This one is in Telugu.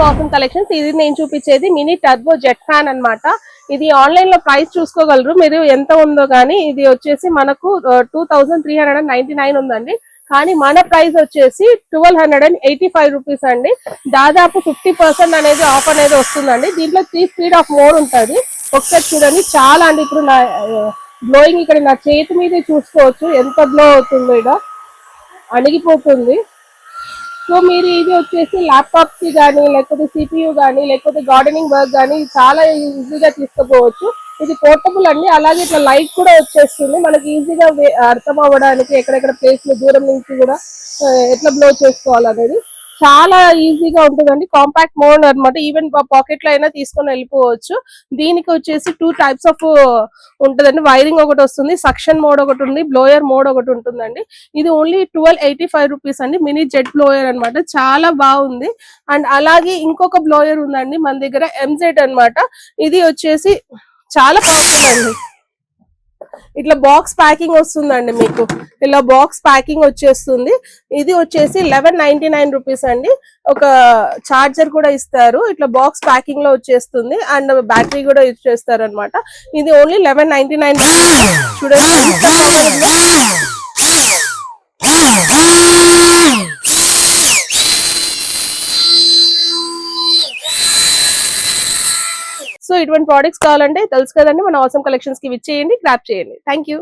Awesome collections. ఇది నేను చూపించేది మినీ టర్బో జెట్ ఫ్యాన్ అన్నమాట. ఇది ఆన్లైన్ లో ప్రైస్ చూసుకోగలరు మీరు ఎంత ఉందో గానీ. ఇది వచ్చేసి మనకు 2399 ఉందండి. కానీ మన ప్రైస్ వచ్చేసి 1285 రూపీస్ అండి. దాదాపు 50% అనేది ఆఫ్ అనేది వస్తుందండి. దీంట్లో 3 స్పీడ్ ఆఫ్ మోడ్ ఉంటుంది. ఒకసారి చూడండి, చాలా అండి. ఇప్పుడు నా బ్లోయింగ్ ఇక్కడ నా చేతి మీద చూసుకోవచ్చు ఎంత బ్లో అవుతుందో. ఇక్కడ అణిగిపోతుంది. సో మీరు ఇది వచ్చేసి ల్యాప్టాప్ కి కానీ, లేకపోతే సిపియూ కానీ, లేకపోతే గార్డెనింగ్ వర్క్ కానీ చాలా ఈజీగా తీసుకుపోవచ్చు. ఇది పోర్టబుల్ అండి. అలాగే ఇట్లా లైట్ కూడా వచ్చేస్తుంది. మనకి ఈజీగా అర్థం అవ్వడానికి ఎక్కడెక్కడ ప్లేస్ దూరం నుంచి కూడా ఎట్లా బ్లో చేసుకోవాలనేది చాలా ఈజీగా ఉంటుందండి. కాంపాక్ట్ మోడ్ అనమాట. ఈవెన్ పాకెట్ లో అయినా తీసుకొని వెళ్ళిపోవచ్చు. దీనికి వచ్చేసి 2 టైప్స్ ఆఫ్ ఉంటుందండి. వైరింగ్ ఒకటి వస్తుంది, సక్షన్ మోడ్ ఒకటి ఉంది, బ్లోయర్ మోడ్ ఒకటి ఉంటుందండి. ఇది ఓన్లీ 1285 రూపీస్ అండి. మినీ జెట్ బ్లోయర్ అనమాట. చాలా బాగుంది. అండ్ అలాగే ఇంకొక బ్లోయర్ ఉందండి మన దగ్గర, ఎంజెడ్ అన్నమాట. ఇది వచ్చేసి చాలా బాగుందండి. ఇట్లా బాక్స్ ప్యాకింగ్ వస్తుందండి. మీకు ఇలా బాక్స్ ప్యాకింగ్ వచ్చేస్తుంది. ఇది వచ్చేసి 1199 రూపీస్ అండి. ఒక చార్జర్ కూడా ఇస్తారు. ఇట్లా బాక్స్ ప్యాకింగ్ లో వచ్చేస్తుంది. అండ్ బ్యాటరీ కూడా ఇచ్చేస్తారు అనమాట. ఇది ఓన్లీ 1199. చూడండి ఎంత బాగుందో. సో ఇటువంటి ప్రోడక్ట్స్ కావాలంటే తెలుసు కదండి, మన ఆసమ్ కలెక్షన్స్ కి విచ్చేయండి, గ్రాప్ చేయండి. Thank you.